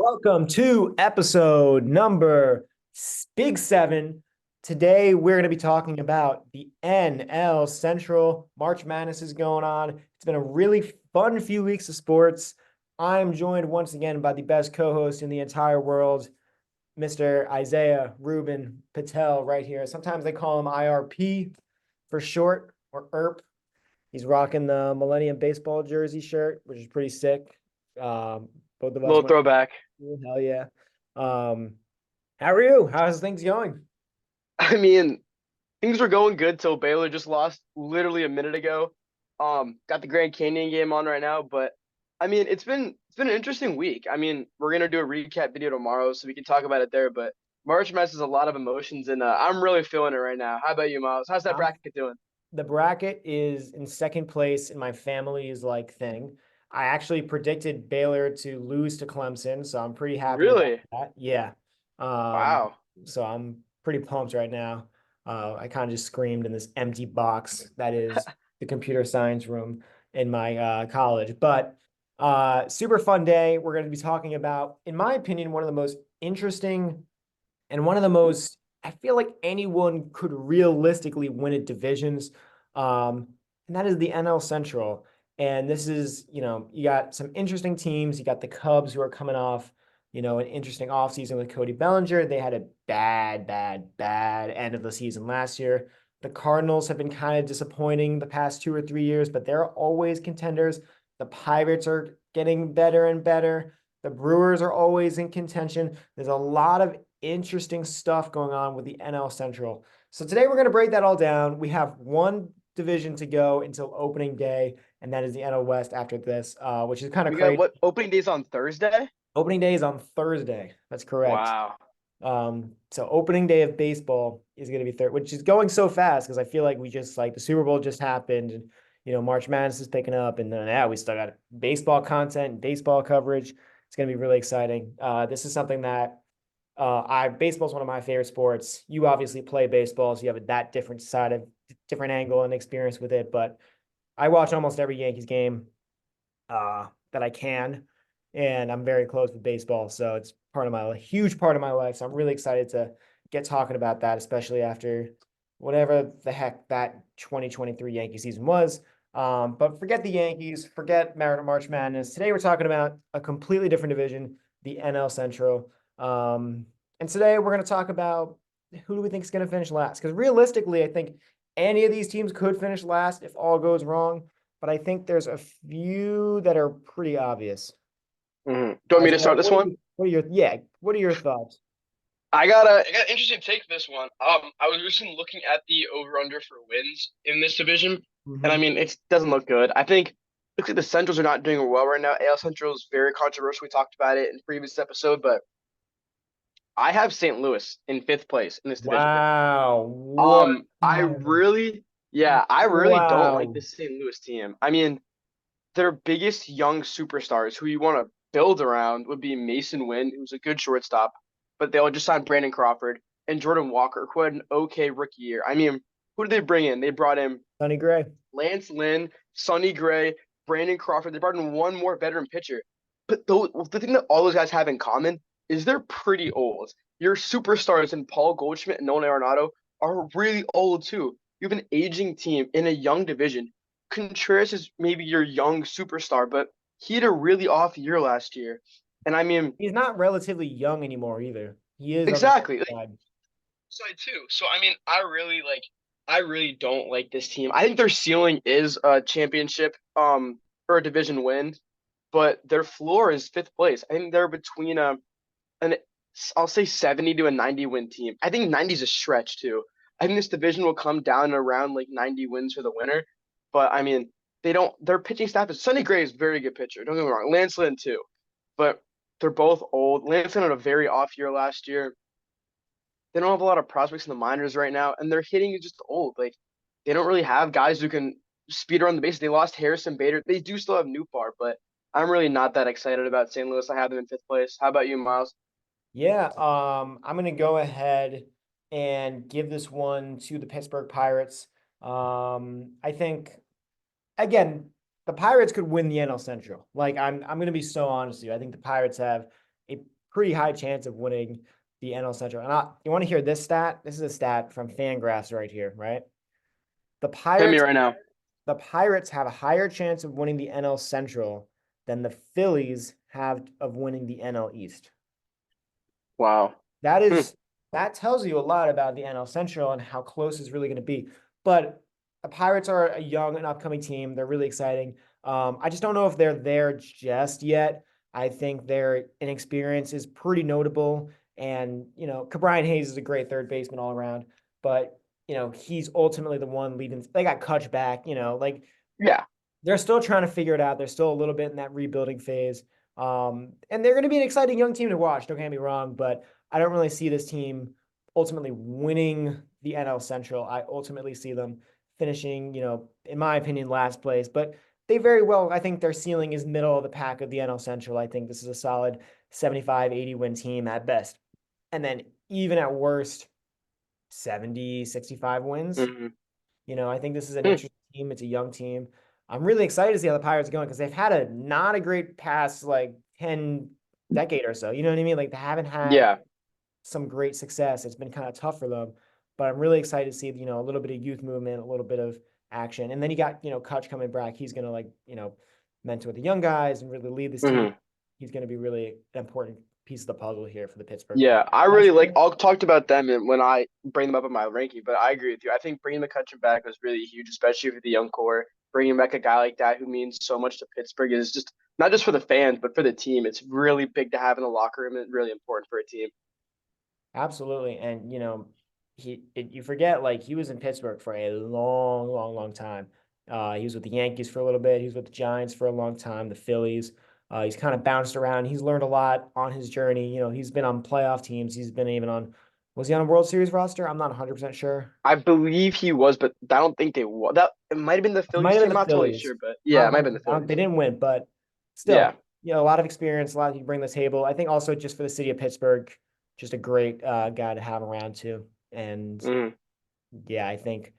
Welcome to episode number Big Seven. Today, we're going to be talking about the NL Central. March Madness is going on. It's been a really fun few weeks of sports. I'm joined once again by the best co-host in the entire world, Mr. Isaiah Ruben Patel, right here. Sometimes they call him IRP for short, or ERP. He's rocking the Millennium Baseball jersey shirt, which is pretty sick. Both of us Little went. throwback. Hell yeah. Um, how are you? How's things going? I mean, things were going good till Baylor just lost literally a minute ago. Got the Grand Canyon game on right now, but I mean, it's been an interesting week. I mean, we're gonna do a recap video tomorrow, so we can talk about it there. But March Madness is a lot of emotions, and I'm really feeling it right now. How about you, Miles? How's that I'm bracket doing? the bracket is in second place in my family's thing. I actually predicted Baylor to lose to Clemson, so I'm pretty happy about Really? that. Yeah. Um, Wow. so I'm pretty pumped right now. I kind of just screamed in this empty box that is the computer science room in my college. But super fun day. We're going to be talking about, in my opinion, one of the most interesting and one of the most, I feel like anyone could realistically win at divisions. And that is the NL Central. And this is, you got some interesting teams. You got the Cubs who are coming off, an interesting offseason with Cody Bellinger. They had a bad end of the season last year. The Cardinals have been kind of disappointing the past 2 or 3 years, but they're always contenders. The Pirates are getting better and better. The Brewers are always in contention. There's a lot of interesting stuff going on with the NL Central. So today we're going to break that all down. We have one division to go until opening day, and that is the NL West after this, which is kind of We got crazy. what opening days on Thursday? Opening day is on Thursday. That's correct. Wow. So opening day of baseball is going to be third, which is going so fast because I feel like we just like the Super Bowl just happened, and March Madness is picking up, and then we still got baseball content, baseball coverage. It's going to be really exciting. This is something that I baseball is one of my favorite sports. You obviously play baseball, so you have that different angle and experience with it. But I watch almost every Yankees game that I can, and I'm very close with baseball, so it's part of my huge part of my life. So I'm really excited to get talking about that, especially after whatever the heck that 2023 Yankee season was. But forget the Yankees, forget March Madness. Today we're talking about a completely different division, the NL Central. And today we're going to talk about who do we think is going to finish last? Because realistically, I think any of these teams could finish last if all goes wrong, but I think there's a few that are pretty obvious. Do you want me to Isaiah, start this one? what are your thoughts? I got an interesting take for this one. I was recently looking at the over under for wins in this division, and I Mm-hmm. mean it doesn't look good. I think looks like the Centrals are not doing well right now. AL Central is very controversial. We talked about it in the previous episode, but I have St. Louis in fifth place in this division. Wow. What? I really don't like Wow. this St. Louis team. I mean, their biggest young superstars who you want to build around would be Mason Wynn, who's a good shortstop, but they all just signed Brandon Crawford and Jordan Walker, who had an okay rookie year. I mean, who did they bring in? They brought in Sonny Gray. Lance Lynn, Sonny Gray, Brandon Crawford. They brought in one more veteran pitcher. But the thing that all those guys have in common is they're pretty old. Your superstars in Paul Goldschmidt and Nolan Arenado are really old too. You have an aging team in a young division. Contreras is maybe your young superstar, but he had a really off year last year. And I mean, He's not relatively young anymore either. He is on the exactly. side. Side too. So I mean, I really don't like this team. I think their ceiling is a championship, or a division win, but their floor is fifth place. I think they're between an I'll say 70 to a 90 win team. I think 90 is a stretch too. I think this division will come down around like 90 wins for the winner. But I mean, they don't. Their pitching staff is Sonny Gray is a very good pitcher. Don't get me wrong. Lance Lynn too, but they're both old. Lance Lynn had a very off year last year. They don't have a lot of prospects in the minors right now, and their hitting is just old. Like they don't really have guys who can speed around the base. They lost Harrison Bader. They do still have Newbar, but I'm really not that excited about St. Louis. I have them in fifth place. How about you, Miles? Yeah, I'm gonna go ahead and give this one to the Pittsburgh Pirates. I think again, the Pirates could win the NL Central. Like I'm gonna be so honest with you. I think the Pirates have a pretty high chance of winning the NL Central. And you want to hear this stat? This is a stat from Fangraphs right here, right? The Hit me Pirates, right now. the Pirates have a higher chance of winning the NL Central than the Phillies have of winning the NL East. Wow. That Hmm. is that tells you a lot about the NL Central and how close it's really going to be. But the Pirates are a young and upcoming team. They're really exciting. I just don't know if they're there just yet. I think their inexperience is pretty notable. And, Cabrian Hayes is a great third baseman all around, but, he's ultimately the one leading. They got Kutch back, like Yeah. they're still trying to figure it out. They're still a little bit in that rebuilding phase. And they're going to be an exciting young team to watch. Don't get me wrong, but I don't really see this team ultimately winning the NL Central. I ultimately see them finishing, in my opinion, last place. But they very well, I think their ceiling is middle of the pack of the NL Central. I think this is a solid 75, 80 win team at best. And then even at worst, 70, 65 wins. Hmm. I think this is an Hmm. interesting team. It's a young team. I'm really excited to see how the Pirates are going because they've had a not a great past like 10 decade or so. You know what I mean? Like they haven't had Yeah. some great success. It's been kind of tough for them. But I'm really excited to see, a little bit of youth movement, a little bit of action. And then you got, Kutch coming back. He's gonna like, mentor the young guys and really lead this team. Hmm. He's gonna be really an important piece of the puzzle here for the Pittsburgh Yeah, Pirates. I Last really like. year, I'll talk about them when I bring them up in my ranking. But I agree with you. I think bringing McCutcheon back was really huge, especially for the young core. Bringing back a guy like that who means so much to Pittsburgh is just not just for the fans, but for the team. It's really big to have in the locker room and really important for a team. absolutely. And you forget like he was in Pittsburgh for a long, long, long time. He was with the Yankees for a little bit. He was with the Giants for a long time, the Phillies. He's kind of bounced around. He's learned a lot on his journey. He's been on playoff teams. He's been even on, was he on a World Series roster? I'm not 100% sure. I believe he was, but I don't think they won. That it might have been the It might Phillies have team. been I'm the not totally Phillies. sure, but Not yeah, it might have been the 100%. They Phillies. didn't win, but Yeah. still, a lot of experience, a lot you bring to the table. I think also just for the city of Pittsburgh, just a great guy to have around too. And Hmm. yeah, I think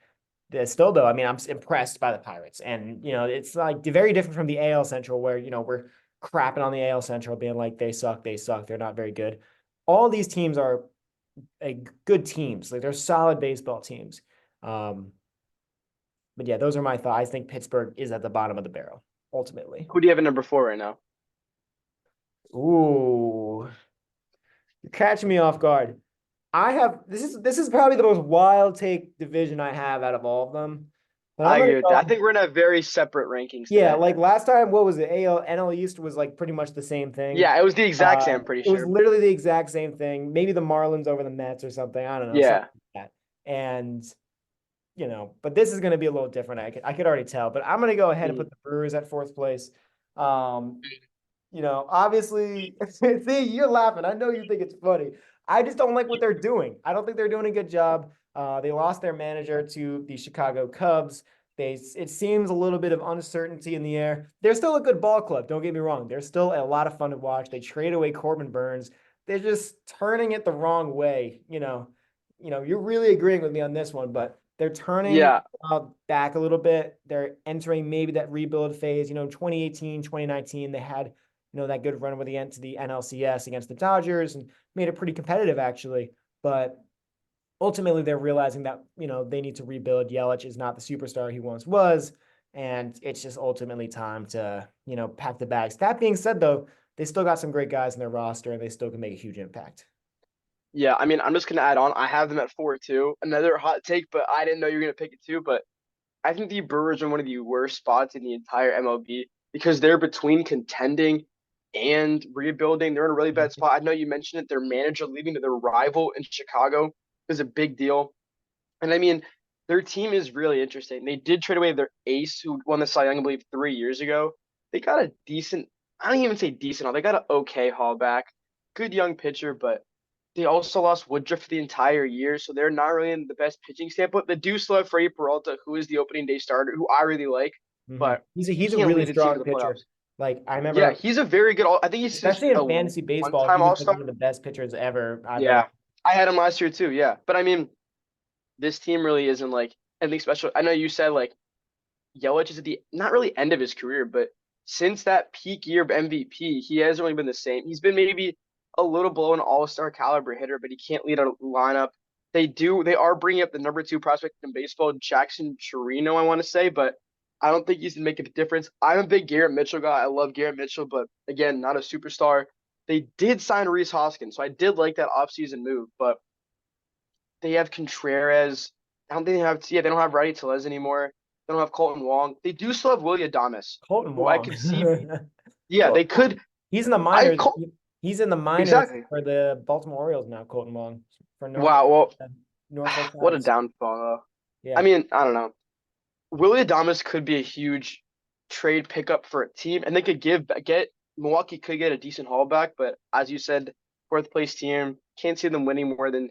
still though, I mean, I'm impressed by the Pirates, and it's like very different from the AL Central, where we're crapping on the AL Central, being like they suck, they're not very good. All these teams are good teams, like they're solid baseball teams. Um, but yeah, those are my thoughts. I think Pittsburgh is at the bottom of the barrel ultimately. Who do you have at number four right now? Ooh, you're catching me off guard. I have this is probably the most wild take division I have out of all of them, but I'm I gonna agree with that. I go. think we're gonna have very separate rankings Yeah, today. like last time, what was it? AL NL East was like pretty much the same thing. Yeah, it was the exact same. I'm pretty It was sure. literally the exact same thing. Maybe the Marlins over the Mets or something. I don't know, something Yeah. like that. And but this is going to be a little different. I could already tell. But I'm going to go ahead and Mhm. put the Brewers at fourth place. Um, obviously, see, you're laughing. I know you think it's funny. I just don't like what they're doing. I don't think they're doing a good job. They lost their manager to the Chicago Cubs. It seems a little bit of uncertainty in the air. They're still a good ball club. Don't get me wrong. They're still a lot of fun to watch. They trade away Corbin Burns. They're just turning it the wrong way. You're really agreeing with me on this one, but they're turning Yeah. back a little bit. They're entering maybe that rebuild phase. 2018, 2019, they had that good run with the end to the NLCS against the Dodgers and made it pretty competitive actually. But ultimately, they're realizing that they need to rebuild. Yelich is not the superstar he once was, and it's just ultimately time to pack the bags. That being said, though, they still got some great guys in their roster, and they still can make a huge impact. Yeah. I mean, I'm just gonna add on. I have them at four too. Another hot take, but I didn't know you were gonna pick it too. But I think the Brewers are one of the worst spots in the entire MLB because they're between contending and rebuilding. They're in a really bad Mhm. spot. I know you mentioned it. Their manager leaving to their rival in Chicago is a big deal. And I mean, their team is really interesting. They did trade away their ace who won the Cy Young, I believe, 3 years ago. They got a decent, I don't even say decent, they got an okay haul back. Good young pitcher, but they also lost Woodruff for the entire year, so they're not really in the best pitching standpoint. They do still have Freddie Peralta, who is the opening day starter, who I really like, Mhm. but he He's a can't really lead a team to strong the pitcher. playoffs. Like I Yeah, remember, he's a very good. I think he's just especially in a fantasy baseball, one-time he was like All-Star. one of the best pitchers I've ever. Yeah, I had him last year too. Yeah, but I mean, this team really isn't like anything special. I know you said like Yelich is at the not really end of his career, but since that peak year of MVP, he hasn't really been the same. He's been maybe a little below an all-star caliber hitter, but he can't lead a lineup. They are bringing up the number two prospect in baseball, Jackson Chirino, I want to say, but I don't think he's making a difference. I'm a big Garrett Mitchell guy. I love Garrett Mitchell, but again, not a superstar. They did sign Reese Hoskins, so I did like that offseason move, but they have Contreras. I don't think they don't have Rowdy Tellez anymore. They don't have Colton Wong. They do still have Willie Adames, Colton who I Wong. could see yeah, they Colton Wong. could. He's in the I minors. call He's in the minors exactly. for the Baltimore Orioles now, Colton Wong, for Wow. Well, Norfolk what a Times. downfall, though. I Yeah. mean, I don't know. Willie Adames could be a huge trade pickup for a team, and they could get Milwaukee could get a decent haul back. But as you said, fourth place team can't see them winning more than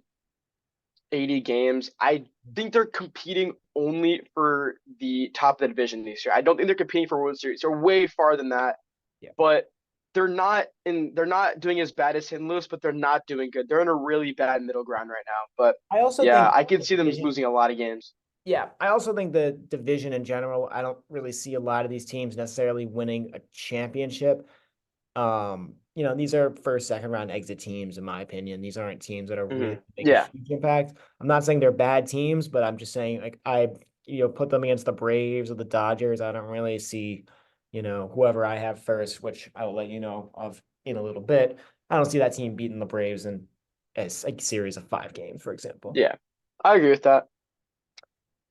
80 games. I think they're competing only for the top of the division this year. I don't think they're competing for World Series. They're way far than that, Yeah. but they're not doing as bad as St. Louis, but they're not doing good. They're in a really bad middle ground right now. But I also yeah, think I could the see them division. losing a lot of games. Yeah, I also think the division in general, I don't really see a lot of these teams necessarily winning a championship. These are first, second round exit teams, in my opinion. These aren't teams that are really make a Yeah. huge impact. I'm not saying they're bad teams, but I'm just saying like put them against the Braves or the Dodgers. I don't really see, whoever I have first, which I will let you know of in a little bit. I don't see that team beating the Braves in a series of 5 games, for example. Yeah. I agree with that.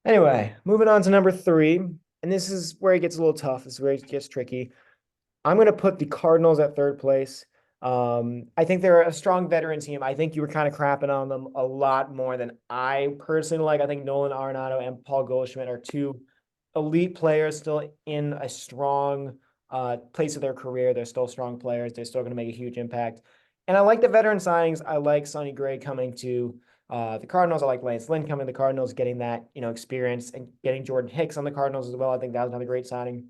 Anyway, moving on to number 3, and this is where it gets a little tough. This is where it gets tricky. I'm going to put the Cardinals at third place. I think they're a strong veteran team. I think you were kind of crapping on them a lot more than I personally like. I think Nolan Arenado and Paul Goldschmidt are two elite players still in a strong place of their career. They're still strong players. They're still going to make a huge impact. And I like the veteran signings. I like Sonny Gray coming to the Cardinals. I like Lance Lynn coming to the Cardinals, getting that experience, and getting Jordan Hicks on the Cardinals as well. I think that was another great signing.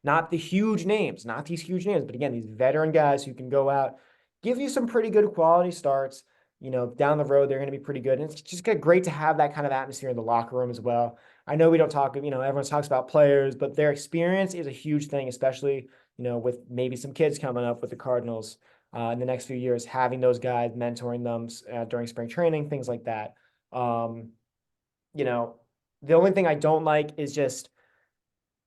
Not the huge names, not these huge names, but again, these veteran guys who can go out, give you some pretty good quality starts. Down the road, they're going to be pretty good. And it's just great to have that kind of atmosphere in the locker room as well. I know we don't talk, everyone talks about players, but their experience is a huge thing, especially, with maybe some kids coming up with the Cardinals in the next few years, having those guys mentoring them during spring training, things like that. Um, you know, the only thing I don't like is just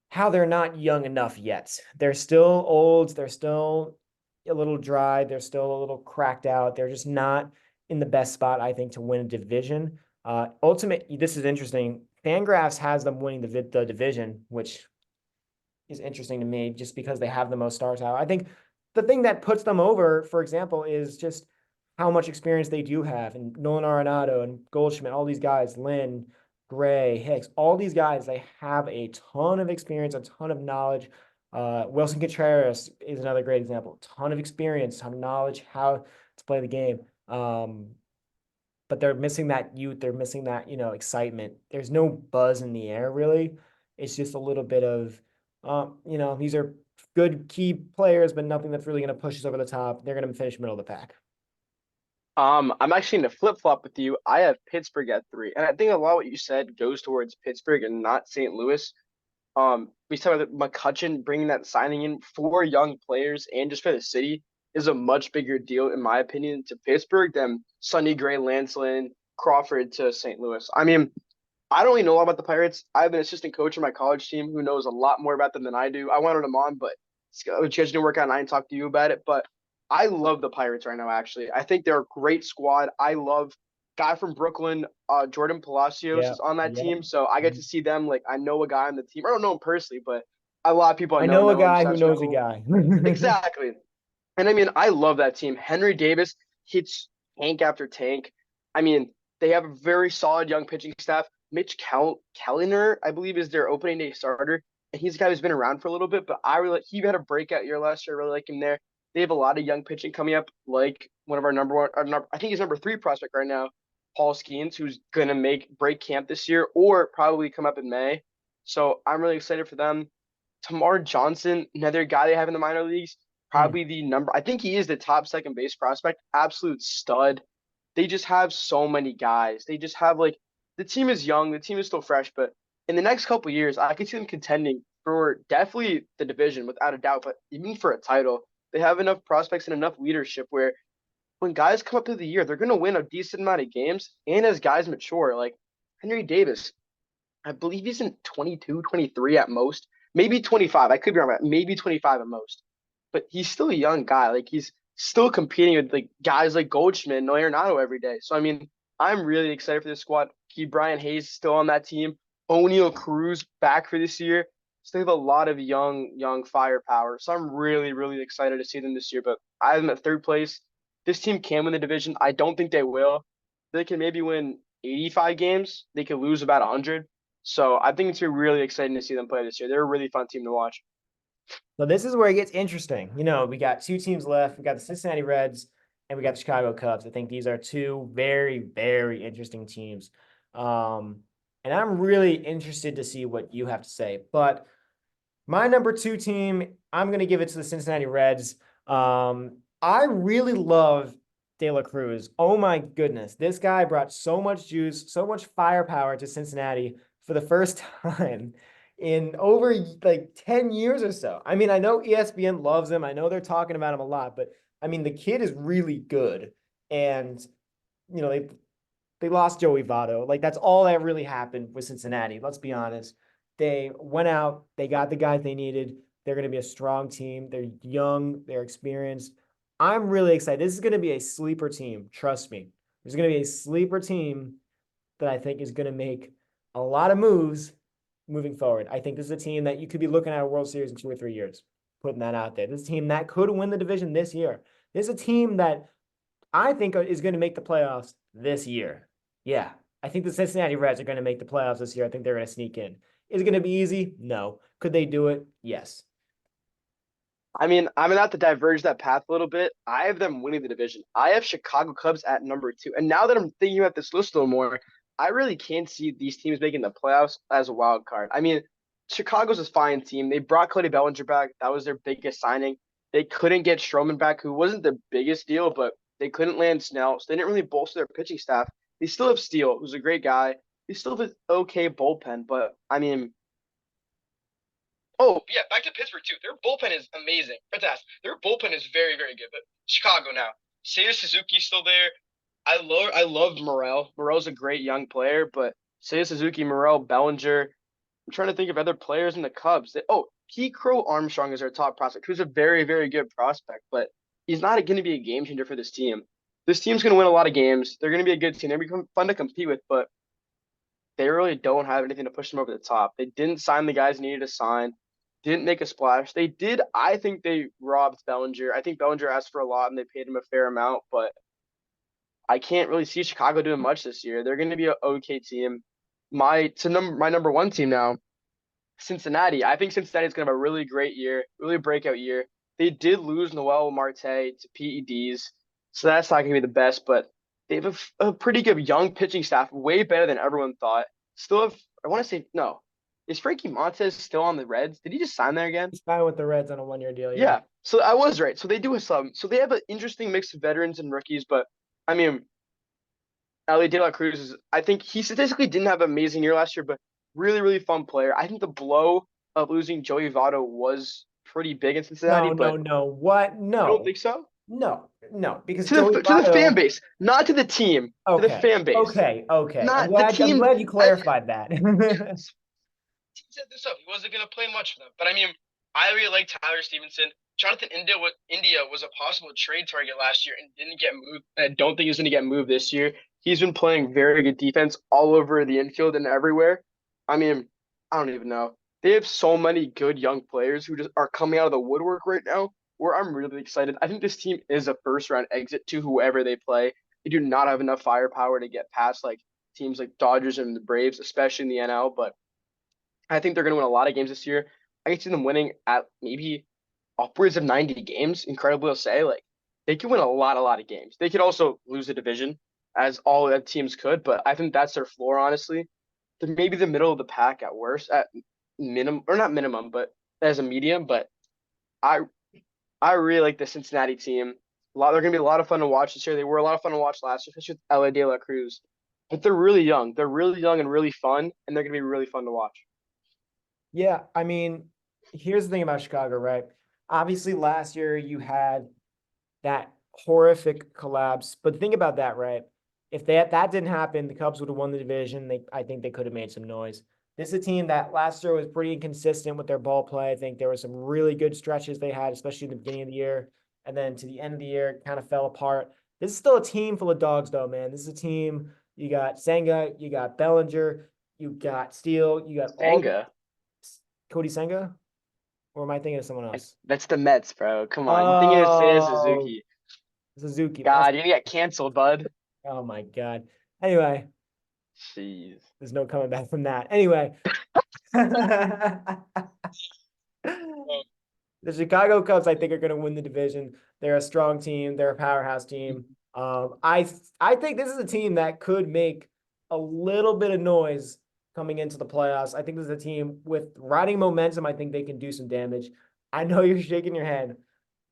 how they're not young enough yet. They're still old. They're still a little dry. They're still a little cracked out. They're just not in the best spot, I think, to win a division. This is interesting. Fangraphs has them winning the division, which is interesting to me just because they have the most star power. I think the thing that puts them over, for example, is just how much experience they do have. And Nolan Arenado and Goldschmidt, all these guys, Lynn, Gray, Hicks, all these guys, they have a ton of experience, a ton of knowledge. Wilson Contreras is another great example. Ton of experience, ton of knowledge, how to play the game. But they're missing that youth. They're missing that, excitement. There's no buzz in the air, really. It's just a little bit of, these are good key players, but nothing that's really going to push us over the top. They're going to finish middle of the pack. I'm actually in a flip flop with you. I have Pittsburgh at three, and I think a lot of what you said goes towards Pittsburgh and not St. Louis. We talked about McCutchen bringing that signing in for young players and just for the city is a much bigger deal, in my opinion, to Pittsburgh than Sonny Gray, Lance Lynn, Crawford to St. Louis. I mean, I don't really know a lot about the Pirates. I have an assistant coach on my college team who knows a lot more about them than I do. I wanted him on, but it just didn't work out, and I didn't talk to you about it. But I love the Pirates right now, actually. I think they're a great squad. I love guy from Brooklyn, Jordan Palacios Yeah. is on that Yeah. team. So I get to see them. Like, I know a guy on the team. I don't know him personally, but a lot of people I I know know a know him. guy So who that's really knows a cool. guy. Exactly. And I mean, I love that team. Henry Davis hits tank after tank. I mean, they have a very solid young pitching staff. Kelliner, I believe, is their opening day starter, and he's a guy who's been around for a little bit. But he had a breakout year last year. I really like him there. They have a lot of young pitching coming up, like one of our number one, I think he's number three prospect right now, Paul Skeens, who's gonna make break camp this year or probably come up in May. So I'm really excited for them. Tamar Johnson, another guy they have in the minor leagues, Hmm. probably I think he is the top second base prospect, absolute stud. They just have so many guys. They just have like the team is young, the team is still fresh, but in the next couple years, I could see them contending for definitely the division without a doubt, but even for a title. They have enough prospects and enough leadership where when guys come up through the year, they're going to win a decent amount of games. And as guys mature, like Henry Davis, I believe he's in 22, 23 at most, maybe 25. I could be wrong, but maybe 25 at most. But he's still a young guy. Like he's still competing with like guys like Goldschmidt and Arenado every day. So I mean, I'm really excited for this squad. Key Brian Hayes still on that team. O'Neal Cruz back for this year. So they have a lot of young firepower. So I'm really, really excited to see them this year. But I have them at third place. This team can win the division. I don't think they will. They can maybe win 85 games. They could lose about 100. So I think it's really exciting to see them play this year. They're a really fun team to watch. So this is where it gets interesting. We got two teams left. We got the Cincinnati Reds and we got the Chicago Cubs. I think these are two very, very interesting teams. And I'm really interested to see what you have to say. But my number two team, I'm going to give it to the Cincinnati Reds. I really love De La Cruz. Oh my goodness. This guy brought so much juice, so much firepower to Cincinnati for the first time in over like 10 years or so. I mean, I know ESPN loves him. I know they're talking about him a lot, but I mean, the kid is really good. And, they lost Joey Votto. Like that's all that really happened with Cincinnati. Let's be honest. They went out, they got the guys they needed. They're going to be a strong team. They're young, they're experienced. I'm really excited. This is going to be a sleeper team. Trust me. There's going to be a sleeper team that I think is going to make a lot of moves moving forward. I think this is a team that you could be looking at a World Series in 2 or 3 years, putting that out there. This is a team that could win the division this year. This is a team that I think is going to make the playoffs this year. Yeah, I think the Cincinnati Reds are going to make the playoffs this year. I think they're going to sneak in. Is it going to be easy? No. Could they do it? Yes. I mean, I'm gonna have to diverge that path a little bit. I have them winning the division. I have Chicago Cubs at number two. And now that I'm thinking about this list a little more, I really can't see these teams making the playoffs as a wild card. I mean, Chicago's a fine team. They brought Cody Bellinger back. That was their biggest signing. They couldn't get Stroman back, who wasn't the biggest deal, but they couldn't land Snell. So they didn't really bolster their pitching staff. They still have Steele, who's a great guy. They still have an okay bullpen, but I mean, oh yeah, back to Pittsburgh too. Their bullpen is amazing, fantastic. Their bullpen is very, very good. But Chicago now, Seiya Suzuki's still there. I love Morel. Morel's a great young player, but Seiya Suzuki, Morel, Bellinger. I'm trying to think of other players in the Cubs. Pete Crow Armstrong is our top prospect, who's a very, very good prospect, but he's not going to be a game changer for this team. This team's going to win a lot of games. They're going to be a good team. They're going to be fun to compete with, but they really don't have anything to push them over the top. They didn't sign the guys needed to sign, didn't make a splash. They did. I think they robbed Bellinger. I think Bellinger asked for a lot and they paid him a fair amount, but I can't really see Chicago doing much this year. They're going to be an okay team. My number one team now, Cincinnati. I think Cincinnati's going to have a really great year, really breakout year. They did lose Noel Marte to PEDs, so that's not going to be the best, but they have a pretty good young pitching staff, way better than everyone thought. Still have, I want to say, no. Is Frankie Montes still on the Reds? Did he just sign there again? He's fine with the Reds on a 1 year deal. Yeah. Yeah. So I was right. So they do have some. So they have an interesting mix of veterans and rookies, but I mean, Ali De La Cruz is, I think he statistically didn't have an amazing year last year, but really, really fun player. I think the blow of losing Joey Votto was pretty big in Cincinnati, No, no, but no. What? you don't No, think so? no, no. Because To Joey the fan Votto. base, not to the team, to the Okay. fan base. Okay. Okay. I'm Not the glad. I'm team. glad you I, clarified that. yeah, he set this up. He wasn't going to play much for them. But I mean, I really like Tyler Stevenson. Jonathan India was a possible trade target last year and didn't get moved. I don't think he's going to get moved this year. He's been playing very good defense all over the infield and everywhere. I mean, I don't even know. They have so many good young players who just are coming out of the woodwork right now where I'm really excited. I think this team is a first round exit to whoever they play. They do not have enough firepower to get past like teams like Dodgers and the Braves, especially in the NL, but I think they're going to win a lot of games this year. I can see them winning at maybe upwards of 90 games. Incredibly, I'll say. Like, they could win a lot of games. They could also lose the division, as all the teams could, but I think that's their floor, honestly. They're maybe the middle of the pack at worst, at minimum, or not minimum, but as a medium. But I I really like the Cincinnati team. They're going to be a lot of fun to watch this year. They were a lot of fun to watch last year, especially with LA De La Cruz. But they're really young. They're really young and really fun, and they're going to be really fun to watch. Yeah, I mean, here's the thing about Chicago, right? Obviously, last year you had that horrific collapse. But think about that, right? If that didn't happen, the Cubs would have won the division. I think they could have made some noise. This is a team that last year was pretty inconsistent with their ball play. I think there were some really good stretches they had, especially in the beginning of the year, and then to the end of the year, it kind of fell apart. This is still a team full of dogs, though, man. This is a team. You got Senga, you got Bellinger, you got Steele, you got all Senga. Cody Senga, or am I thinking of someone else? That's the Mets, bro. Come on. You're thinking of Seiya Oh, Suzuki. Suzuki. God, you're gonna get canceled, bud. Oh my God. Anyway, Jeez. there's no coming back from that. Anyway, the Oh. Chicago Cubs, I think, are going to win the division. They're a strong team. They're a powerhouse team. I think this is a team that could make a little bit of noise coming into the playoffs. I think this is a team with riding momentum. I think they can do some damage. I know you're shaking your head.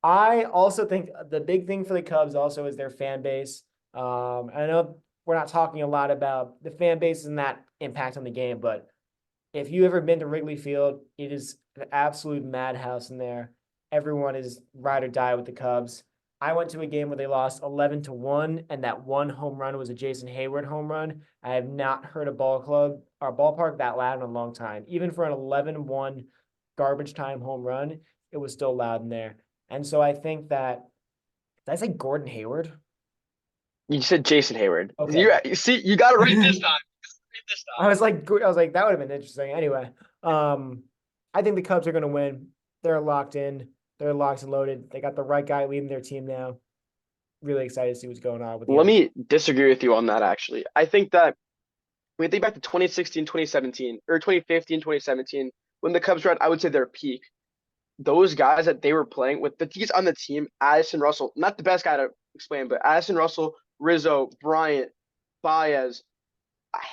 I also think the big thing for the Cubs also is their fan base. I know we're not talking a lot about the fan base and that impact on the game, but if you ever been to Wrigley Field, it is an absolute madhouse in there. Everyone is ride or die with the Cubs. I went to a game where they lost 11-1, and that one home run was a Jason Hayward home run. I have not heard a ball club or ballpark that loud in a long time. Even for an 11-1 garbage time home run, it was still loud in there. And so I think that did I say Gordon Hayward? You said Jason Hayward. Okay. You see, you got it right this time. Right this I was like, that would have been interesting. Anyway, I think the Cubs are going to win. They're locked in. They're locked and loaded. They got the right guy leading their team now. Really excited to see what's going on with the Let young. me disagree with you on that, actually. I think that when you think back to 2016, 2017, or 2015, 2017, when the Cubs were at, I would say, their peak, those guys that they were playing with, the D's on the team, Addison Russell, not the best guy to explain, but Addison Russell, Rizzo, Bryant, Baez,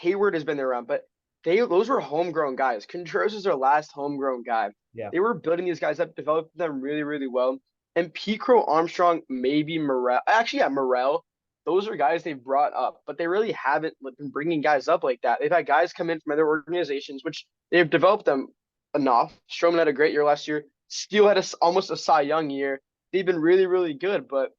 Hayward has been there around, but those were homegrown guys. Contreras is their last homegrown guy. Yeah. They were building these guys up, developing them really, really well. And Crow, Armstrong, maybe Morel. Actually, yeah, Morel. Those are guys they've brought up, but they really haven't been bringing guys up like that. They've had guys come in from other organizations, which they've developed them enough. Stroman had a great year last year. Steele had almost a Cy Young year. They've been really, really good, but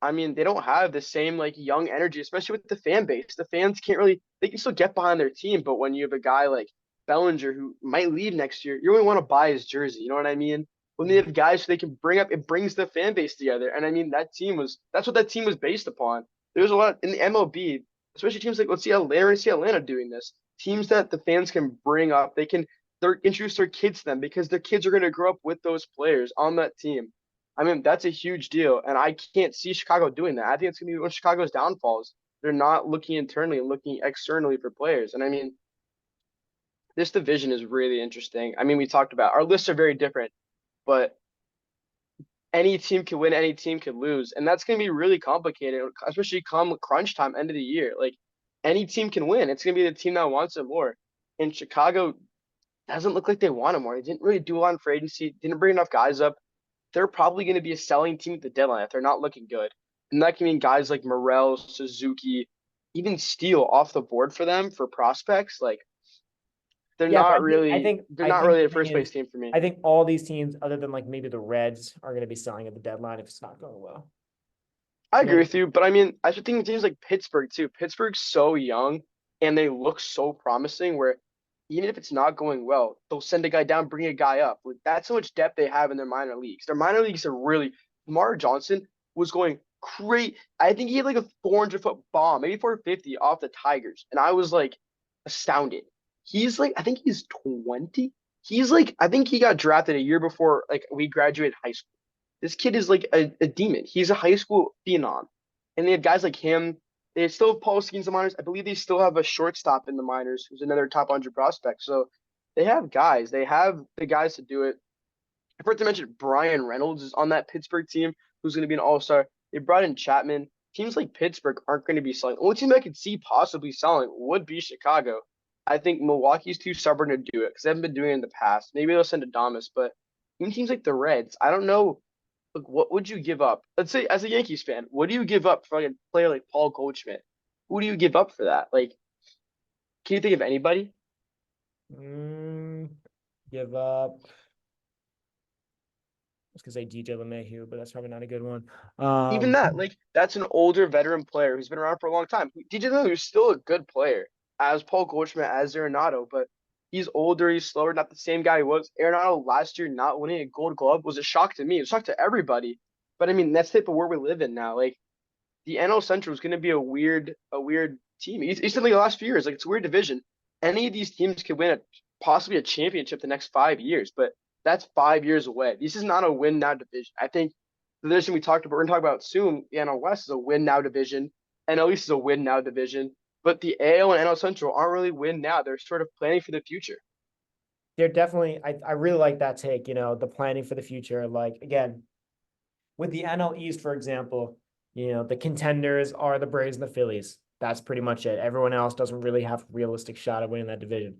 I mean, they don't have the same like young energy, especially with the fan base. The fans can't really, they can still get behind their team, but when you have a guy like Bellinger who might leave next year, you really want to buy his jersey. You know what I mean? When they have guys who they can bring up, it brings the fan base together. And I mean, that's what that team was based upon. There's a lot in the MLB, especially teams like, let's see Atlanta doing this. Teams that the fans can bring up, they're introduce their kids to them because their kids are going to grow up with those players on that team. I mean, that's a huge deal, and I can't see Chicago doing that. I think it's going to be one of Chicago's downfalls. They're not looking internally and looking externally for players. And I mean, this division is really interesting. I mean, we talked about our lists are very different, but any team can win, any team can lose, and that's going to be really complicated, especially come crunch time, end of the year. Like any team can win. It's going to be the team that wants it more. And Chicago doesn't look like they want it more. They didn't really do a lot in free agency, didn't bring enough guys up. They're probably going to be a selling team at the deadline if they're not looking good. And that can mean guys like Morel, Suzuki, even Steele off the board for them for prospects. Like Yeah, but they're I not think really the a thing first is, place team for me. I think all these teams, other than like maybe the Reds, are going to be selling at the deadline if it's not going well. I You know agree what with you, but I mean, I should think of teams like Pittsburgh too. Pittsburgh's so young and they look so promising where even if it's not going well, they'll send a guy down, bring a guy up. Like that's how much depth they have in their minor leagues. Their minor leagues are really Lamar Johnson was going great. I think he had like a 400-foot bomb, maybe 450 off the Tigers. And I was like astounded. He's like, I think he's 20. He's like, I think he got drafted a year before like we graduated high school. This kid is like a demon. He's a high school phenom. And they had guys like him. They still have Paul Skeens in the minors. I believe they still have a shortstop in the minors who's another top 100 prospect. So they have guys. They have the guys to do it. I forgot to mention Brian Reynolds is on that Pittsburgh team who's going to be an all-star. They brought in Chapman. Teams like Pittsburgh aren't going to be selling. The only team I could see possibly selling would be Chicago. I think Milwaukee's too stubborn to do it because they haven't been doing it in the past. Maybe they'll send Adames, but even teams like the Reds, I don't know. Look, what would you give up? Let's say, as a Yankees fan, what do you give up for like a player like Paul Goldschmidt? Who do you give up for that? Like, can you think of anybody? Mm, give up. was gonna say DJ LeMahieu, but that's probably not a good one. Even that, like that's an older veteran player who's been around for a long time. DJ Miller is still a good player, as Paul Goldschmidt, as Arenado, but he's older, he's slower, not the same guy he was. Arenado last year not winning a Gold Glove was a shock to me. It was a shock to everybody. But I mean, that's the type of world we live in now. Like the NL Central is going to be a weird team. It's like the last few years, like it's a weird division. Any of these teams could win possibly a championship the next 5 years, but that's 5 years away. This is not a win now division. I think the division we talked about, we're going to talk about soon, the NL West is a win now division. NL East is a win now division. But the AL and NL Central aren't really win now. They're sort of planning for the future. they're definitely I really like that take, the planning for the future. Like again, with the NL East, for example, the contenders are the Braves and the Phillies. That's pretty much it. Everyone else doesn't really have a realistic shot at winning that division.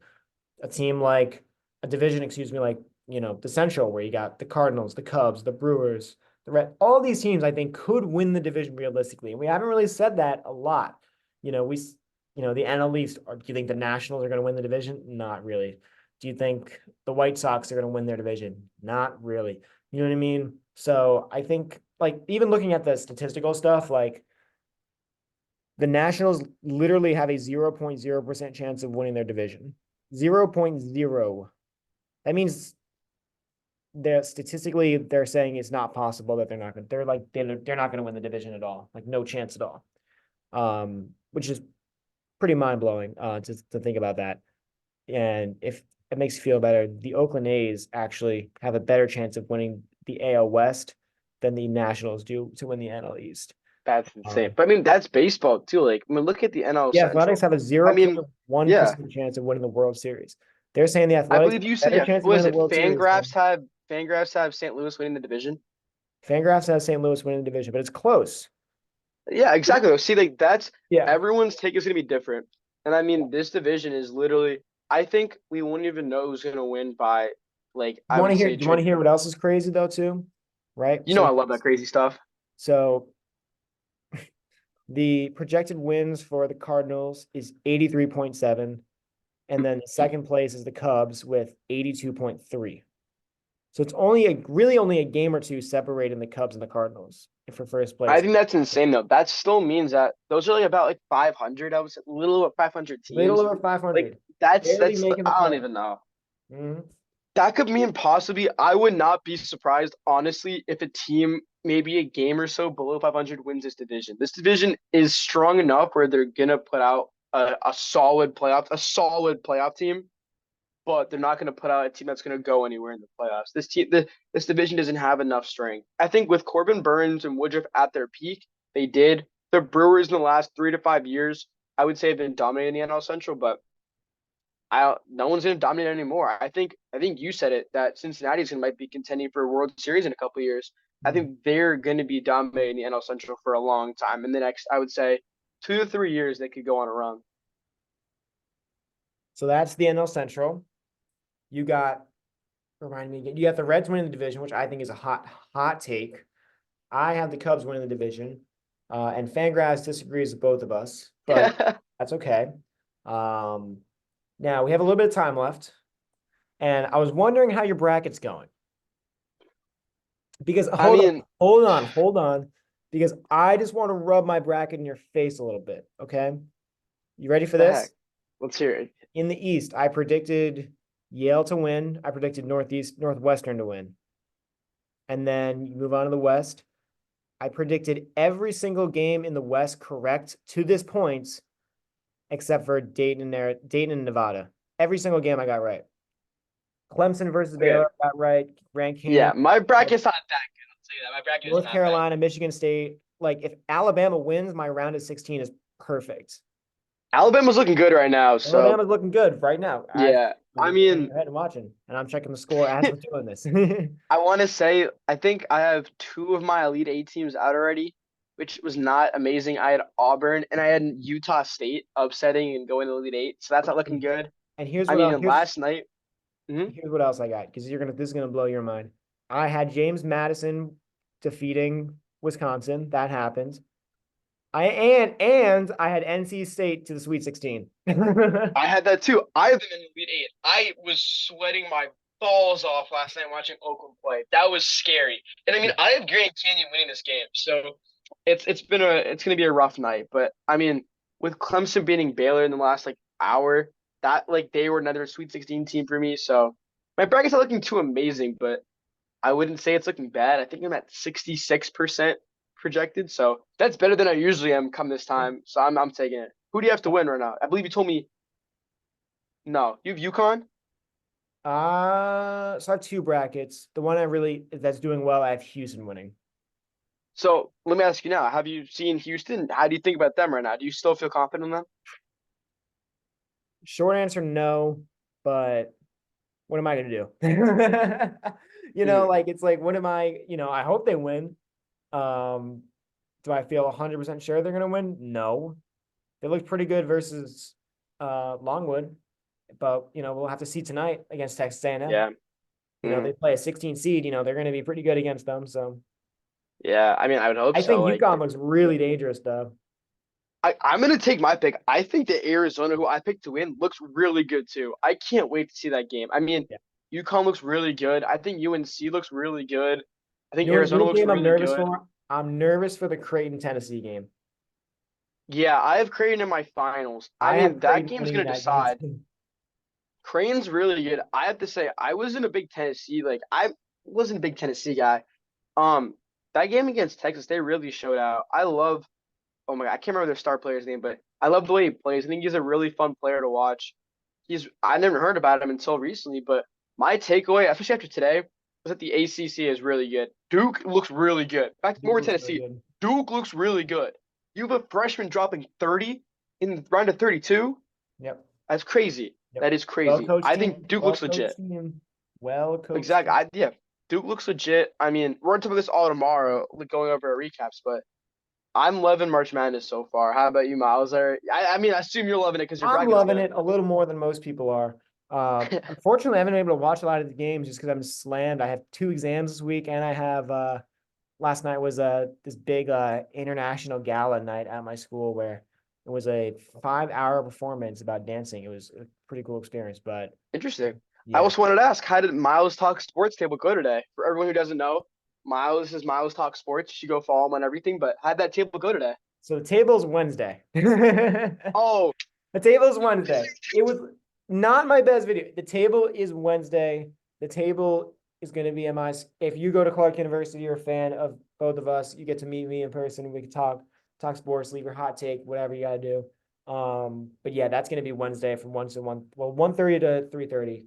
A division, excuse me, like, the Central, where you got the Cardinals, the Cubs, the Brewers, the Red, all these teams I think could win the division realistically. And we haven't really said that a lot. The NL East, do you think the Nationals are going to win the division? Not really. Do you think the White Sox are going to win their division? Not really. You know what I mean? So I think, like, even looking at the statistical stuff, like the Nationals literally have a 0.0% chance of winning their division. 0.0. That means they're saying it's not possible that they're not going to win the division at all. Like no chance at all. Which is pretty mind blowing to think about that. And if it makes you feel better, the Oakland A's actually have a better chance of winning the AL West than the Nationals do to win the NL East. That's insane. Um, But I mean, that's baseball too. Like, I mean, look at the NL the Athletics Central. have a I mean, yeah, 0.1% chance of winning the World Series. They're saying the I Athletics believe have you a said, better yeah. chance of Was winning the it World Series than Fangraphs have St. Louis winning the division? Fangraphs has St. Louis winning the division, but it's close. Yeah, exactly. See, like that's Yeah. everyone's take is gonna be different. And I mean, this division is literally, I think we wouldn't even know who's gonna win by, like, I would say Do you want trade. to hear what else is crazy though too? Right? You know, I love that crazy stuff. So the projected wins for the Cardinals is 83.7. And then second place is the Cubs with 82.3. So it's really only a game or two separating the Cubs and the Cardinals for first I place. think that's insane though. That still means that those are like about like 500. I was a little over 500 Little teams. over Like 500. Barely that's making the I don't play. even know. Mm-hmm. That could mean possibly. I would not be surprised, honestly, if a team maybe a game or so below 500 wins this division. This division is strong enough where they're gonna put out a solid playoff team, but they're not gonna put out a team that's gonna go anywhere in the playoffs. This division doesn't have enough strength. I think with Corbin Burns and Woodruff at their peak, they did. The Brewers in the last 3 to 5 years, I would say, have been dominating the NL Central, but no one's going to dominate anymore. I think you said it that Cincinnati's going to might be contending for a World Series in a couple of years. I Mm-hmm. think they're going to be dominating the NL Central for a long time. In the next, I would say, 2 to 3 years, they could go on a run. So that's the NL Central. You got, remind me again, you got the Reds winning the division, which I think is a hot take. I have the Cubs winning the division. And Fangraphs disagrees with both of us, but that's okay. Now we have a little bit of time left, and I was wondering how your bracket's going. Because I mean, hold on, because I just want to rub my bracket in your face a little bit. Okay, you ready for the heck? this? Let's hear it. In the East, I predicted Yale to win. I predicted Northwestern to win, and then you move on to the West. I predicted every single game in the West correct to this point, except for Dayton and Nevada. Every single game I got right. Clemson versus Okay. Baylor I got right. Grand Yeah, Canyon, my bracket's not that good. I'll tell you that. My bracket is North not that Carolina, Michigan State. Like if Alabama wins, my round of 16 is perfect. good. Alabama's looking good right now, so Alabama's looking good right now. yeah. I I'm mean, ahead and watching, and I'm checking the score as we're doing this. I want to say I think I have two of my Elite Eight teams out already, which was not amazing. I had Auburn and I had Utah State upsetting and going to Elite Eight, so that's not looking good. And I mean, and last night, mhm. here's what else I got because this is gonna blow your mind. I had James Madison defeating Wisconsin. That happened. I had NC State to the Sweet 16. I had that too. I have them in Elite Eight. I was sweating my balls off last night watching Oakland play. That was scary. And I mean, Yeah. I have Grand Canyon winning this game, so it's gonna be a rough night. But I mean, with Clemson beating Baylor in the last like hour, that like they were another Sweet 16 team for me. So my bracket's not looking too amazing, but I wouldn't say it's looking bad. I think I'm at 66% projected, so that's better than I usually am come this time. So I'm taking it. Who do you have to win right now? I believe you told me no. You have UConn? So I have two brackets. The one I really that's doing well, I have Houston winning. So let me ask you now, have you seen Houston? How do you think about them right now? Do you still feel confident in them? Short answer, no, but what am I gonna do? Mm, Like it's like, what am I, I hope they win. Um, do I feel 100% sure they're gonna win? No. They looked pretty good versus Longwood, but we'll have to see tonight against Texas A&M. yeah. They Mm, play a 16 seed, they're gonna be pretty good against them. So yeah. I mean, I would hope I so. think Like, UConn looks really dangerous though. I'm gonna take my pick. I think that Arizona, who I picked to win, looks really good too. I can't wait to see that game. I mean, Yeah. UConn looks really good. I think UNC looks really good. I think You know Arizona what looks game I'm really nervous good. for? I'm nervous for the Creighton Tennessee game. Yeah, I have Creighton in my finals. I I have mean, that Creighton game's winning gonna that game decide. too. Creighton's really good. I have to say, I wasn't a big Tennessee. Like, I wasn't a big Tennessee guy. Um, that game against Texas, they really showed out. I love. Oh my God, I can't remember their star player's name, but I love the way he plays. I think he's a really fun player to watch. I never heard about him until recently, but my takeaway, especially after today, was that the ACC is really good. Duke looks really good. In fact, Duke more looks really Tennessee. good. Duke looks really good. You have a freshman dropping 30 in the round of 32. Yep. That's crazy. Yep. That is Well crazy. coached I think team. Duke Well looks coached legit. team. Well coached Exactly. team. Yeah. Duke looks legit. I mean, we're gonna talk about this all tomorrow, like going over our recaps, but I'm loving March Madness so far. How about you, Miles? I mean, I assume you're loving it because your I'm bracket's loving good. it a little more than most people are. Unfortunately, I haven't been able to watch a lot of the games just because I'm slammed. I have two exams this week, and I have last night was this big international gala night at my school where it was a 5 hour performance about dancing. It was a pretty cool experience, but Interesting. I yeah. also wanted to ask, how did Miles Talk Sports Table go today? For everyone who doesn't know, Miles is Miles Talk Sports. You should go follow him on everything. But how'd that table go today? So the table's Wednesday. The Oh, table's Wednesday. It was not my best video. The table is Wednesday. The table is going to be if you go to Clark University, you're a fan of both of us, you get to meet me in person. We can talk sports, leave your hot take, whatever you got to do. But yeah, that's going to be Wednesday from 1:30 to 3:30,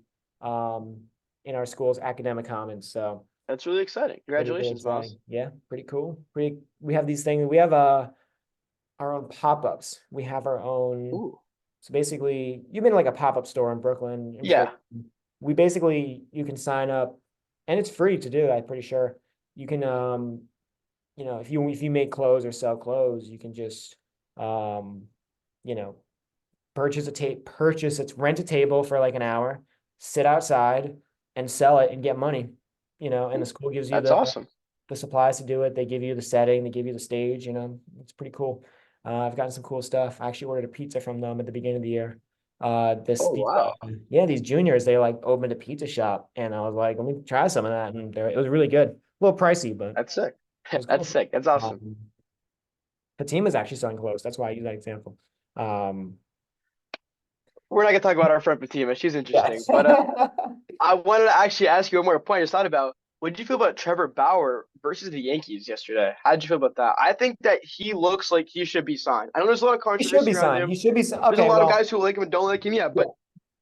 in our school's academic commons. So that's really exciting. it'll be really Congratulations, Miles. exciting. Yeah, pretty cool. We have these things. We have our own pop-ups. We have our own. Ooh. So basically, you've been to like a pop-up store in Brooklyn. I'm sure. Yeah. We basically you can sign up, and it's free to do. I'm pretty sure you can. If you make clothes or sell clothes, you can just um, you know, rent a table for like an hour, sit outside, and sell it and get money. And the Ooh, school gives you that's the awesome. supplies to do it. They give you the setting, they give you the stage. It's pretty cool. I've gotten some cool stuff. I actually ordered a pizza from them at the beginning of the year. This Oh, these wow. yeah, these juniors, they like opened a pizza shop, and I was like, let me try some of that, and it was really good. A little pricey, but That's sick. it was That's cool. sick. That's awesome. Um, the team is actually selling close. That's why I use that example. Um, We're not gonna talk about our friend Fatima. She's yeah. interesting, but I wanted to actually ask you one more point I just thought about. What did you feel about Trevor Bauer versus the Yankees yesterday? How did you feel about that? I think that he looks like he should be signed. I know there's a lot of He should be controversy around signed. He him. should be There's a okay. lot of Well, guys who like him and don't like him, yeah, yeah. but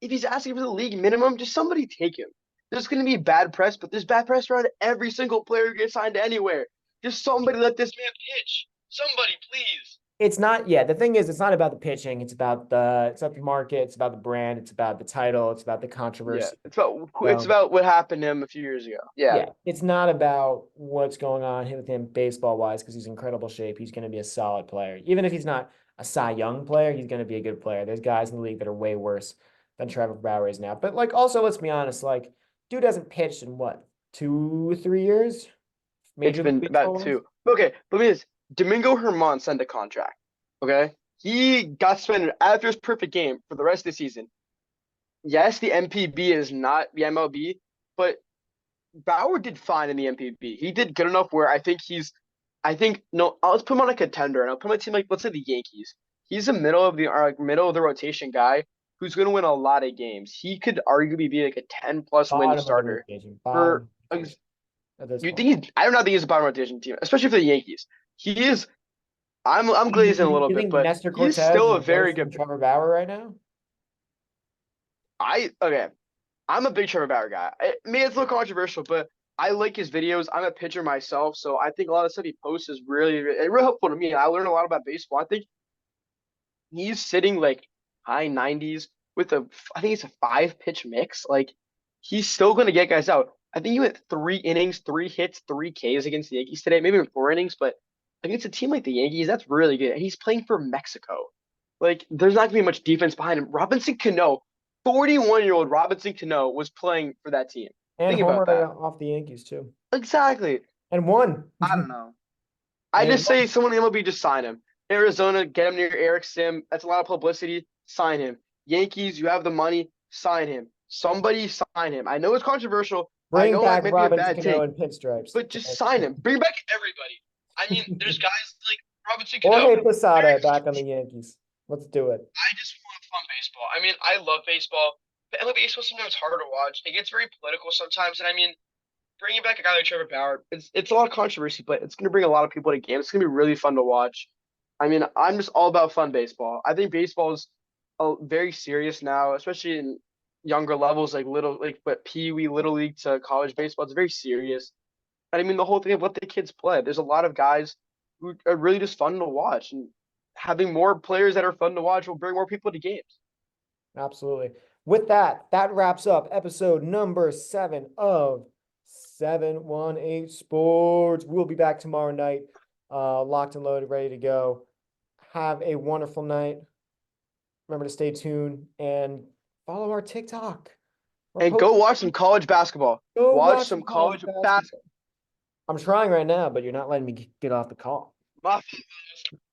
if he's asking for the league minimum, just somebody take him. There's going to be bad press, but there's bad press around every single player who gets signed anywhere. Just somebody let this man pitch. Somebody, please. It's not, yeah. The thing is, it's not about the pitching. It's about the market. It's about the brand. It's about the title. It's about the Yeah, controversy. it's So about what happened to him a few years ago. Yeah, yeah, it's not about what's going on with him baseball wise because he's in incredible shape. He's going to be a solid player. Even if he's not a Cy Young player, he's going to be a good player. There's guys in the league that are way worse than Trevor Bauer is now. But like, also, let's be honest. Like, dude hasn't pitched in what, 2, 3 years, it's Major League been about Baseball wise. two. Okay, but me this Domingo Herman signed a contract. Okay, he got suspended after his perfect game for the rest of the season. Yes, the MPB is not the MLB, but Bauer did fine in the MPB. He did good enough where I think no, let's put him on a contender, and I'll put my team like let's say the Yankees. He's a middle of the rotation guy who's going to win a lot of games. He could arguably be like a 10 plus win Bottom of the starter rotation. for. Bottom rotation at this You point. think I do not think he's a bottom rotation team, especially for the Yankees. He is. I'm You, glazing a you little you bit, think but Nestor he's Cortez still is a very worse than good. Trevor Bauer right now? I okay. I'm a big Trevor Bauer guy. I mean, it's a little controversial, but I like his videos. I'm a pitcher myself, so I think a lot of stuff he posts is really helpful to me. I learned a lot about baseball. I think he's sitting like high 90s with I think it's a 5 pitch mix. Like he's still going to get guys out. I think he went 3 innings, 3 hits, 3 Ks against the Yankees today, maybe 4 innings, but against a team like the Yankees, that's really good. And he's playing for Mexico. Like there's not going to be much defense behind him. Robinson Cano, 41-year-old Robinson Cano was playing for that team. And Think about homer that. off the Yankees too. Exactly. And won. I don't know. I And just won. say someone in MLB just sign him. Arizona, get him near Eric Sim. That's a lot of publicity. Sign him. Yankees, you have the money. Sign him. Somebody sign him. I know it's controversial. I Bring know that back might be a Robinson bad Cano take, in pinstripes. but just sign him. Bring back everybody. I mean, there's guys like Robinson Cano. Jorge Very. Posada back on the Yankees. Let's do it. I just want fun baseball. I mean, I love baseball, but MLB baseball sometimes harder to watch. It gets very political sometimes, and I mean, bringing back a guy like Trevor Bauer, it's a lot of controversy, but it's going to bring a lot of people to games. It's going to be really fun to watch. I mean, I'm just all about fun baseball. I think baseball is very serious now, especially in younger levels, like but Pee Wee, Little League to college baseball. It's very serious. And I mean, the whole thing of what the kids play. There's a lot of guys who are really just fun to watch, and having more players that are fun to watch will bring more people to games. Absolutely. With that, that wraps up episode number 7 of 718 Sports. We'll be back tomorrow night, locked and loaded, ready to go. Have a wonderful night. Remember to stay tuned and follow our TikTok. We're And go posting. watch some college basketball. Go Watch watch some some college college basketball. basketball. I'm trying right now, but you're not letting me get off the call. Go But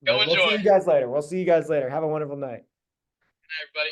we'll enjoy. see you guys later. We'll see you guys later. Have a wonderful night. Everybody.